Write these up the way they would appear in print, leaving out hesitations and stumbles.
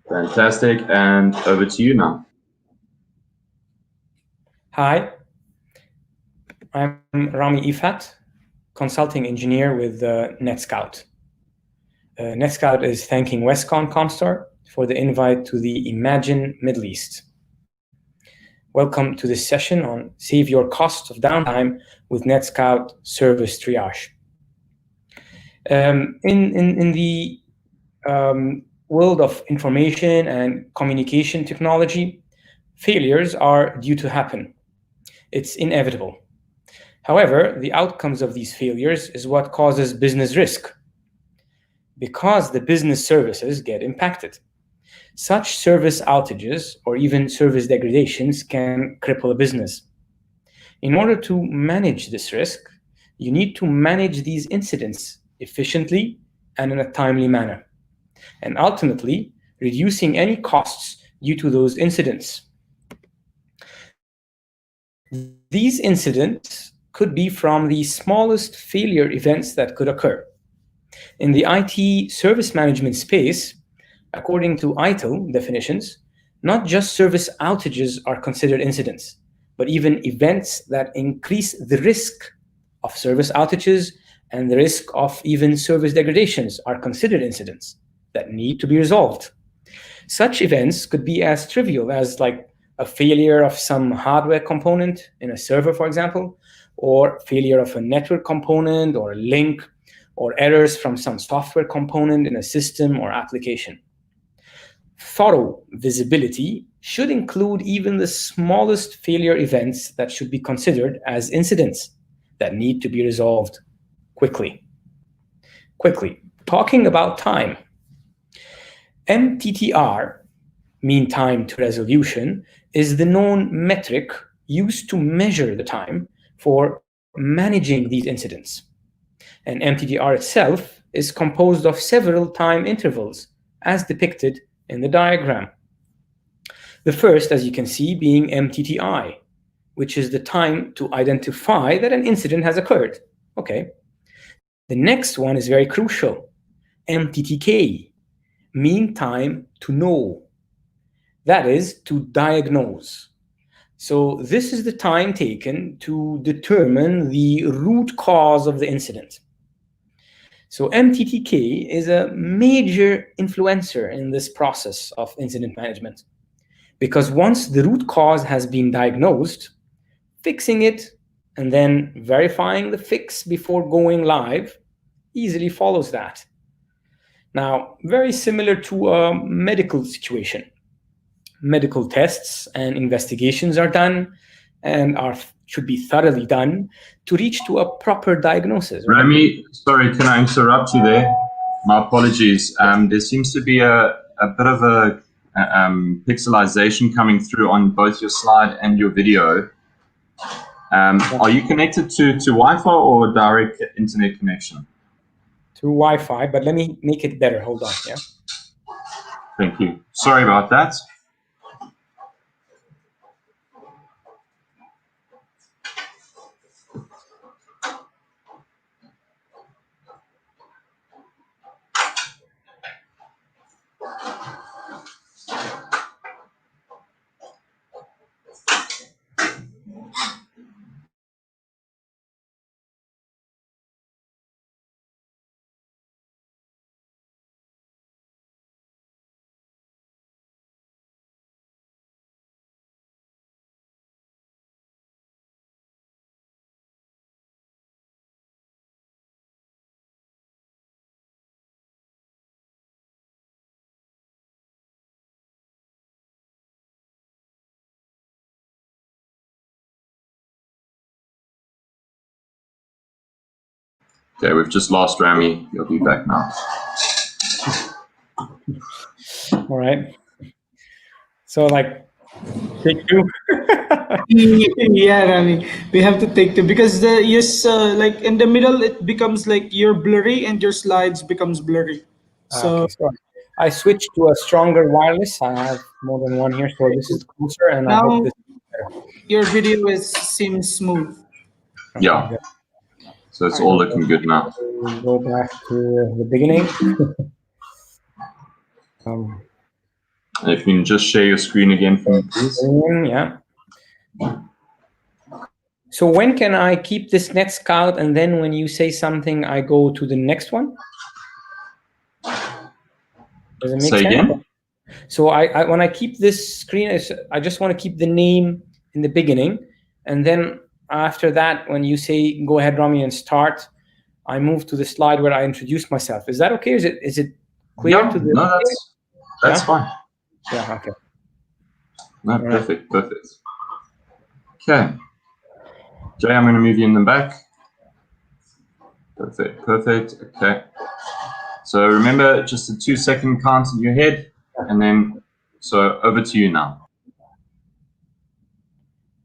Fantastic, and over to you now. Hi, I'm Ramy Ifat, consulting engineer with Netscout. Netscout is thanking Westcon Comstar for the invite to the Imagine Middle East. Welcome to this session on Save Your Cost of Downtime with Netscout Service Triage. In the world of information and communication technology, failures are due to happen. It's inevitable. However, the outcomes of these failures is what causes business risk, because the business services get impacted. Such service outages or even service degradations can cripple a business. In order to manage this risk, you need to manage these incidents efficiently and in a timely manner, and ultimately reducing any costs due to those incidents. These incidents could be from the smallest failure events that could occur. In the IT service management space, according to ITIL definitions, not just service outages are considered incidents, but even events that increase the risk of service outages and the risk of even service degradations are considered incidents that need to be resolved. Such events could be as trivial as like a failure of some hardware component in a server, for example, or failure of a network component or a link, or errors from some software component in a system or application. Thorough visibility should include even the smallest failure events that should be considered as incidents that need to be resolved quickly. Talking about time. MTTR, mean time to resolution, is the known metric used to measure the time for managing these incidents. And MTTR itself is composed of several time intervals, as depicted in the diagram. The first, as you can see, being MTTI, which is the time to identify that an incident has occurred. Okay. The next one is very crucial, MTTK, mean time to know. That is, to diagnose. So this is the time taken to determine the root cause of the incident. So MTTK is a major influencer in this process of incident management, because once the root cause has been diagnosed, fixing it and then verifying the fix before going live easily follows that. Now, very similar to a medical situation. Medical tests and investigations are done and should be thoroughly done to reach to a proper diagnosis. Right? Ramy, sorry, can I interrupt you there? My apologies. There seems to be a bit of a pixelization coming through on both your slide and your video. Are you connected to Wi-Fi or direct internet connection? To Wi-Fi, but let me make it better. Hold on, yeah? Thank you. Sorry about that. Okay, we've just lost Ramy. He'll be back now. All right. So, like, take two. Yeah, Rami, we have to take two because like in the middle it becomes like you're blurry and your slides becomes blurry. So, okay, so I switched to a stronger wireless. I have more than one here, so this is closer, and I hope now this is better. your video seems smooth. Okay, Yeah. good. So it's all looking good now. Go back to the beginning. If you can just share your screen again for me, please. Yeah. So when can I keep this Netscout, and then when you say something, I go to the next one? Does it make Say sense? again? So I when I keep this screen, I just want to keep the name in the beginning, and then after that, when you say go ahead, Ramy, and start, I move to the slide where I introduce myself. Is that okay? Is it clear to the? No, that's fine. Yeah. Okay. No, perfect. Okay. Jay, I'm going to move you in the back. Perfect. Okay. So remember just a 2-second count in your head, and then, so over to you now.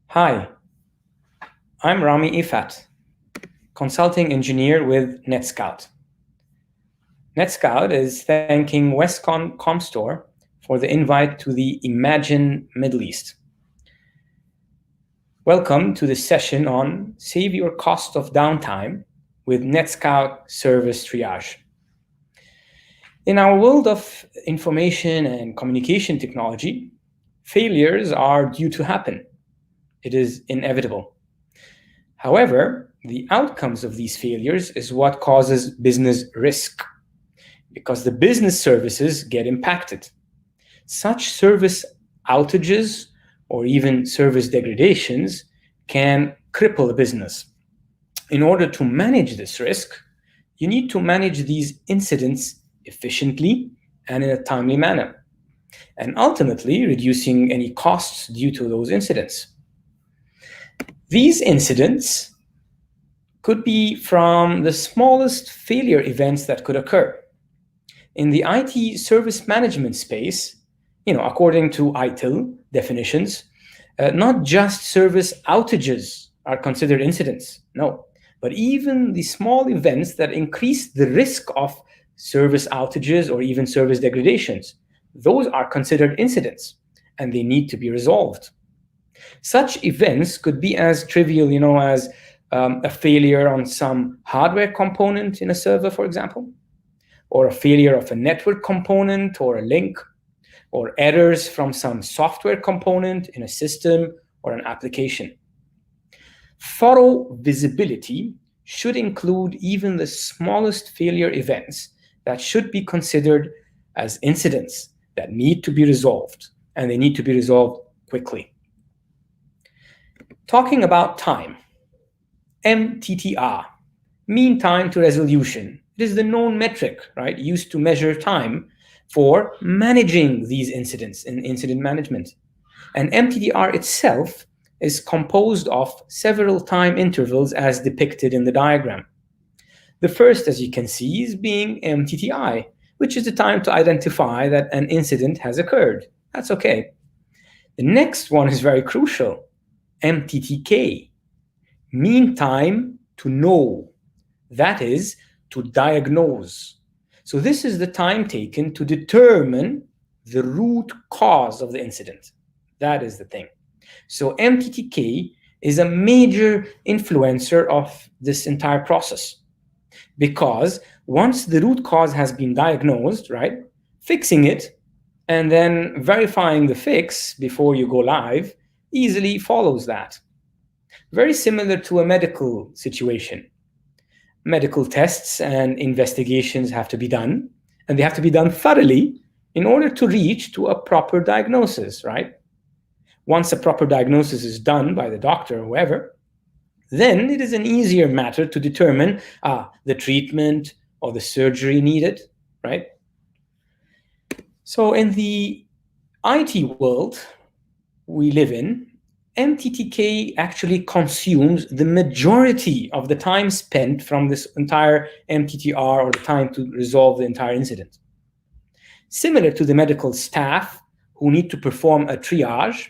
Hi, I'm Ramy Ifat, consulting engineer with Netscout. Netscout is thanking Westcon Comstore for the invite to the Imagine Middle East. Welcome to the session on Save Your Cost of Downtime with Netscout Service Triage. In our world of information and communication technology, failures are due to happen. It is inevitable. However, the outcomes of these failures is what causes business risk, because the business services get impacted. Such service outages or even service degradations can cripple a business. In order to manage this risk, you need to manage these incidents efficiently and in a timely manner, and ultimately reducing any costs due to those incidents. These incidents could be from the smallest failure events that could occur. In the IT service management space, according to ITIL definitions, not just service outages are considered incidents, no, but even the small events that increase the risk of service outages or even service degradations, those are considered incidents and they need to be resolved. Such events could be as trivial, as a failure on some hardware component in a server, for example, or a failure of a network component or a link, or errors from some software component in a system or an application. Thorough visibility should include even the smallest failure events that should be considered as incidents that need to be resolved, and they need to be resolved quickly. Talking about time, MTTR, mean time to resolution. It is the known metric, right, used to measure time for managing these incidents in incident management. And MTTR itself is composed of several time intervals as depicted in the diagram. The first, as you can see, is being MTTI, which is the time to identify that an incident has occurred. That's okay. The next one is very crucial, MTTK, mean time to know. That is, to diagnose. So this is the time taken to determine the root cause of the incident. That is the thing. So MTTK is a major influencer of this entire process, because once the root cause has been diagnosed, right, fixing it and then verifying the fix before you go live easily follows that. Very similar to a medical situation. Medical tests and investigations have to be done, and they have to be done thoroughly in order to reach to a proper diagnosis, right? Once a proper diagnosis is done by the doctor or whoever, then it is an easier matter to determine the treatment or the surgery needed, right? So in the IT world we live in, MTTK actually consumes the majority of the time spent from this entire MTTR, or the time to resolve the entire incident. Similar to the medical staff who need to perform a triage,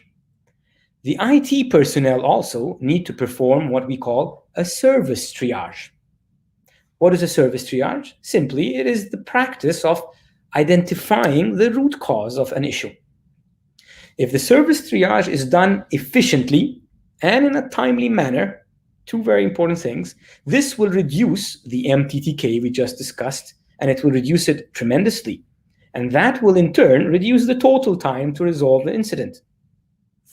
the IT personnel also need to perform what we call a service triage. What is a service triage? Simply, it is the practice of identifying the root cause of an issue. If the service triage is done efficiently and in a timely manner, two very important things. This will reduce the MTTK we just discussed, and it will reduce it tremendously. And that will in turn reduce the total time to resolve the incident,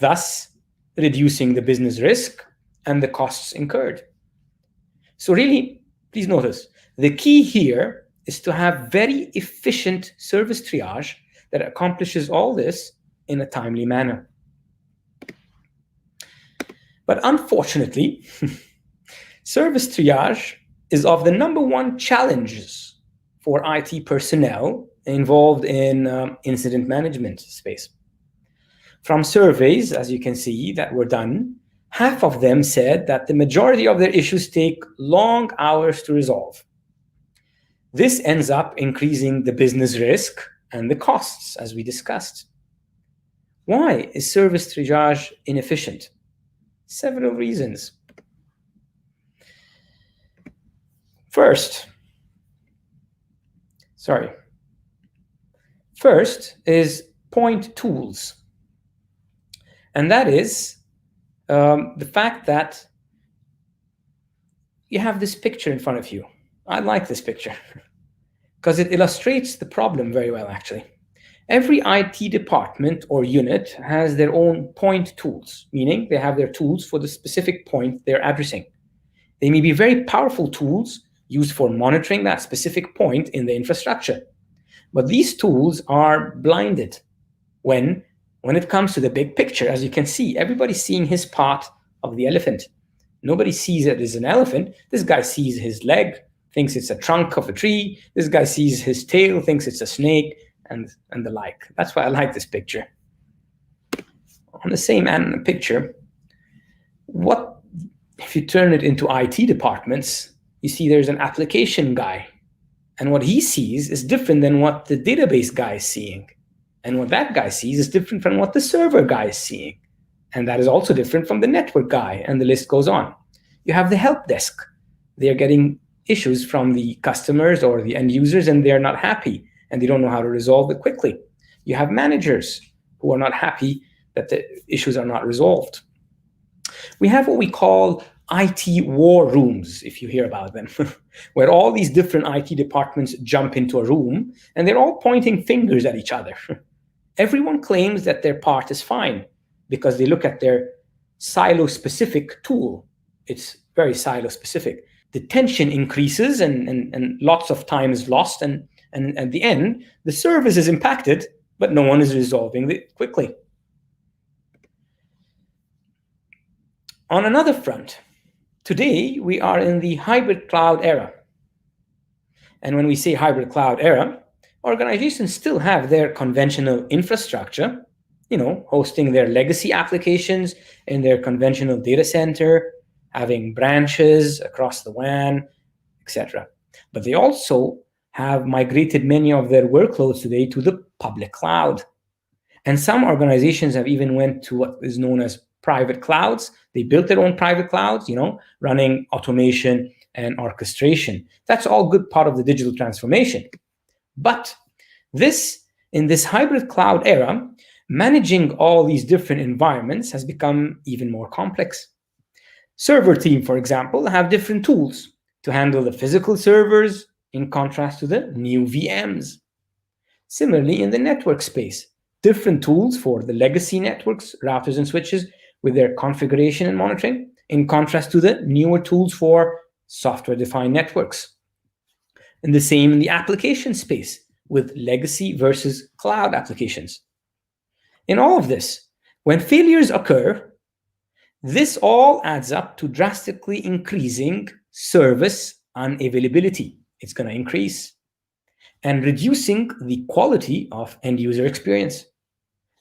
thus reducing the business risk and the costs incurred. So really, please notice, the key here is to have very efficient service triage that accomplishes all this in a timely manner. But unfortunately, service triage is of the #1 challenges for IT personnel involved in incident management space. From surveys, as you can see, that were done, half of them said that the majority of their issues take long hours to resolve. This ends up increasing the business risk and the costs, as we discussed. Why is service triage inefficient? Several reasons. First is point tools. And that is the fact that you have this picture in front of you. I like this picture because it illustrates the problem very well, actually. Every IT department or unit has their own point tools, meaning they have their tools for the specific point they're addressing. They may be very powerful tools used for monitoring that specific point in the infrastructure. But these tools are blinded when it comes to the big picture. As you can see, everybody's seeing his part of the elephant. Nobody sees it as an elephant. This guy sees his leg, thinks it's a trunk of a tree. This guy sees his tail, thinks it's a snake, and the like. That's why I like this picture. On the same picture, what if you turn it into IT departments, you see there's an application guy. And what he sees is different than what the database guy is seeing. And what that guy sees is different from what the server guy is seeing. And that is also different from the network guy, and the list goes on. You have the help desk. They're getting issues from the customers or the end users, and they're not happy, and they don't know how to resolve it quickly. You have managers who are not happy that the issues are not resolved. We have what we call IT war rooms, if you hear about them, where all these different IT departments jump into a room, and they're all pointing fingers at each other. Everyone claims that their part is fine because they look at their silo-specific tool. It's very silo-specific. The tension increases and lots of time is lost, and at the end, the service is impacted, but no one is resolving it quickly. On another front, today we are in the hybrid cloud era. And when we say hybrid cloud era, organizations still have their conventional infrastructure, hosting their legacy applications in their conventional data center, having branches across the WAN, etc. But they also have migrated many of their workloads today to the public cloud. And some organizations have even went to what is known as private clouds. They built their own private clouds, running automation and orchestration. That's all good part of the digital transformation. But in this hybrid cloud era, managing all these different environments has become even more complex. Server team, for example, have different tools to handle the physical servers in contrast to the new VMs. Similarly, in the network space, different tools for the legacy networks, routers and switches with their configuration and monitoring, in contrast to the newer tools for software-defined networks. And the same in the application space with legacy versus cloud applications. In all of this, when failures occur, this all adds up to drastically increasing service unavailability. It's going to increase, and reducing the quality of end user experience,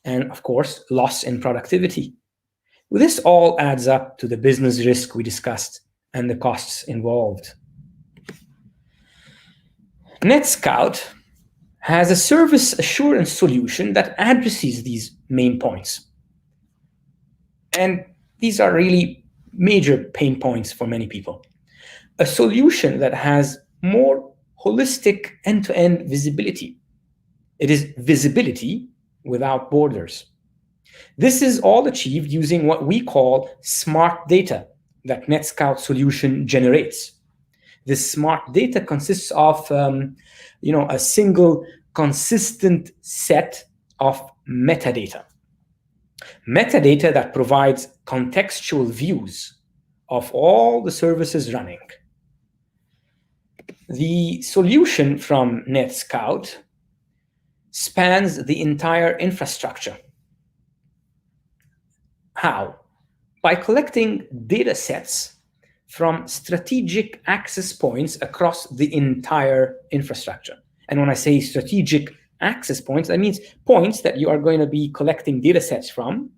and of course, loss in productivity. This all adds up to the business risk we discussed and the costs involved. Netscout has a service assurance solution that addresses these main points. And these are really major pain points for many people. A solution that has more holistic end-to-end visibility. It is visibility without borders. This is all achieved using what we call smart data, that Netscout solution generates. This smart data consists of a single consistent set of metadata. Metadata that provides contextual views of all the services running. The solution from Netscout spans the entire infrastructure. How? By collecting data sets from strategic access points across the entire infrastructure. And when I say strategic access points, that means points that you are going to be collecting data sets from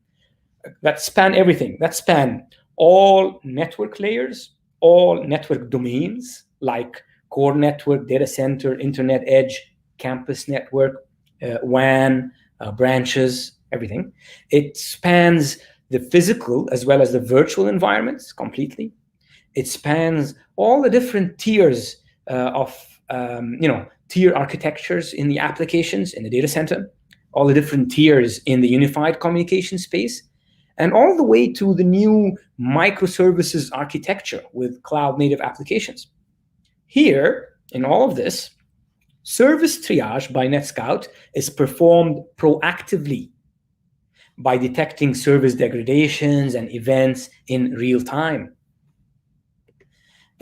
that span everything, that span all network layers, all network domains like core network, data center, internet edge, campus network, WAN, branches, everything. It spans the physical as well as the virtual environments completely. It spans all the different tiers of tier architectures in the applications in the data center, all the different tiers in the unified communication space, and all the way to the new microservices architecture with cloud-native applications. Here, in all of this, service triage by Netscout is performed proactively by detecting service degradations and events in real time.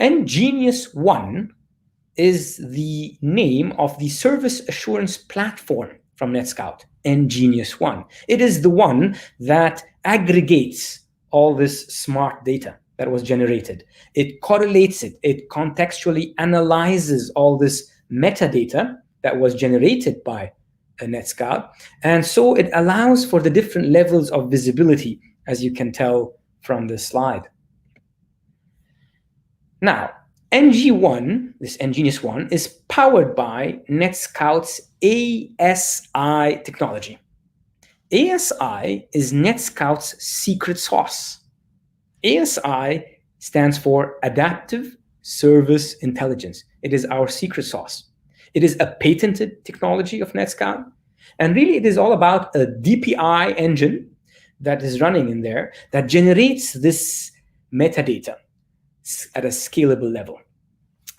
nGenius One is the name of the service assurance platform from Netscout, nGenius One. It is the one that aggregates all this smart data that was generated. It correlates it. It contextually analyzes all this metadata that was generated by Netscout. And so it allows for the different levels of visibility, as you can tell from this slide. Now, NG1, this nGenius One, is powered by Netscout's ASI technology. ASI is Netscout's secret sauce. ASI stands for Adaptive Service Intelligence. It is our secret sauce. It is a patented technology of Netscout. And really, it is all about a DPI engine that is running in there that generates this metadata at a scalable level.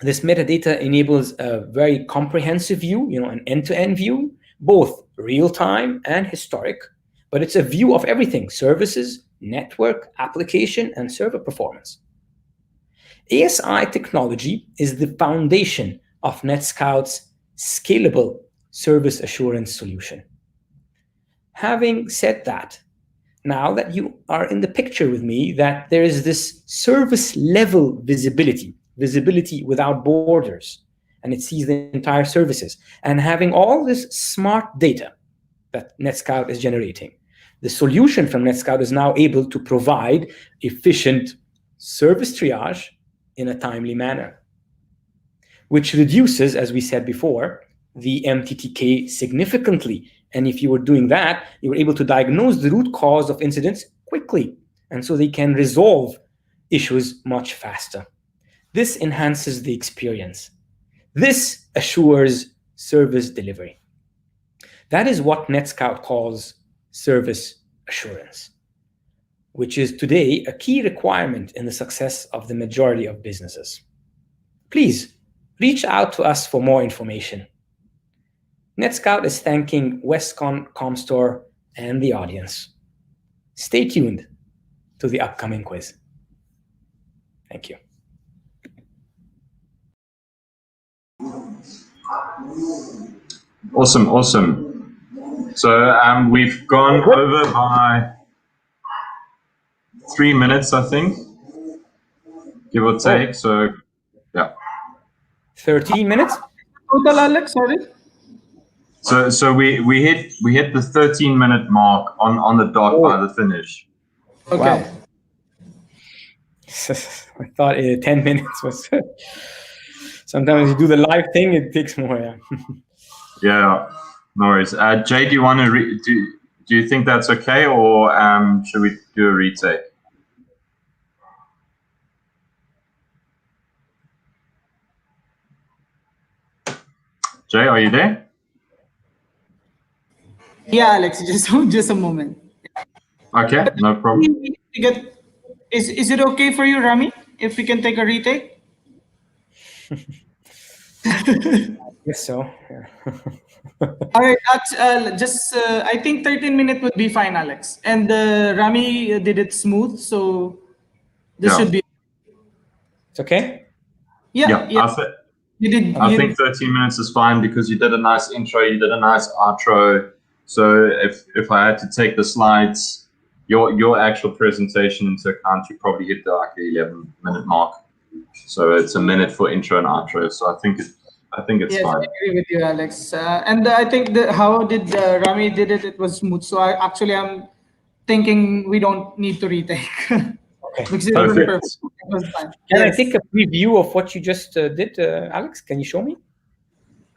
This metadata enables a very comprehensive view, an end-to-end view, both real-time and historic, but it's a view of everything: services, network, application, and server performance. ASI technology is the foundation of Netscout's scalable service assurance solution. Having said that, now that you are in the picture with me, that there is this service level visibility without borders, and it sees the entire services, and having all this smart data that Netscout is generating, the solution from Netscout is now able to provide efficient service triage in a timely manner, which reduces, as we said before, the MTTK significantly. And if you were doing that, you were able to diagnose the root cause of incidents quickly, and so they can resolve issues much faster. This enhances the experience. This assures service delivery. That is what Netscout calls service assurance, which is today a key requirement in the success of the majority of businesses. Please reach out to us for more information. Netscout is thanking Westcon Comstore and the audience. Stay tuned to the upcoming quiz. Thank you. Awesome. So we've gone over by 3 minutes, I think, give or take. So, yeah. 13 minutes? Total, Alex, sorry? So we hit the 13-minute mark on the dot by the finish. Okay. Wow. I thought 10 minutes was. Sometimes you do the live thing, it takes more. Yeah. Yeah, no worries. Jay, do you want to do you think that's okay, or should we do a retake? Jay, are you there? Yeah, Alex, just a moment. Okay, no problem. Is it okay for you, Ramy, if we can take a retake? Yes, so. Yeah. All right, I think 13 minutes would be fine, Alex. And Ramy did it smooth, so this Yeah. should be. It's okay? Yeah, yeah. You did. I think 13 minutes is fine because you did a nice intro, you did a nice outro. So if I had to take the slides, your actual presentation into account, you probably hit the 11-minute mark. So it's a minute for intro and outro. So I think it's Yes, fine. I agree with you, Alex. And I think how did Ramy did it? It was smooth. So I'm thinking we don't need to retake. Okay. Because it was Perfect. perfect. It was fine. Can I Yes. take a preview of what you just did, Alex? Can you show me?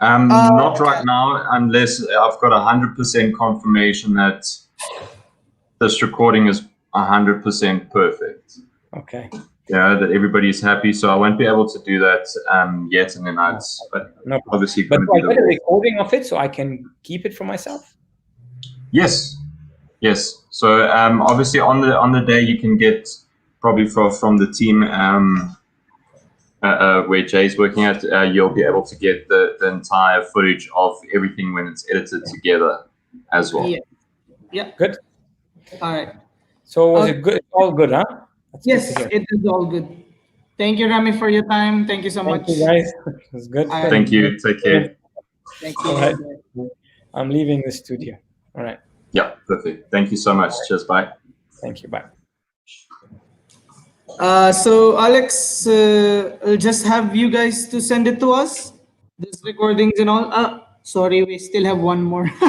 Not right now, unless I've got 100% confirmation that this recording is 100% perfect. Okay. Yeah, that everybody's happy. So I won't be able to do that yet, and then but No. obviously But going to do be I get a recording of it so I can keep it for myself? Yes. So obviously on the day you can get probably from the team where Jay's working at, you'll be able to get the entire footage of everything when it's edited together as well. Yeah. Yeah. Good. All right. So was it good? All good, huh? That's Yes, good to hear. it is all good. Thank you, Ramy, for your time. Thank you so Thank much. you, guys. It was good. All right. Thank you. Take care. Thank All you. right. I'm leaving the studio. All right. Yeah, perfect. Thank you so much. Cheers. Bye. Thank you. Bye. So Alex, I'll just have you guys to send it to us. These recordings and all. Sorry, we still have one more.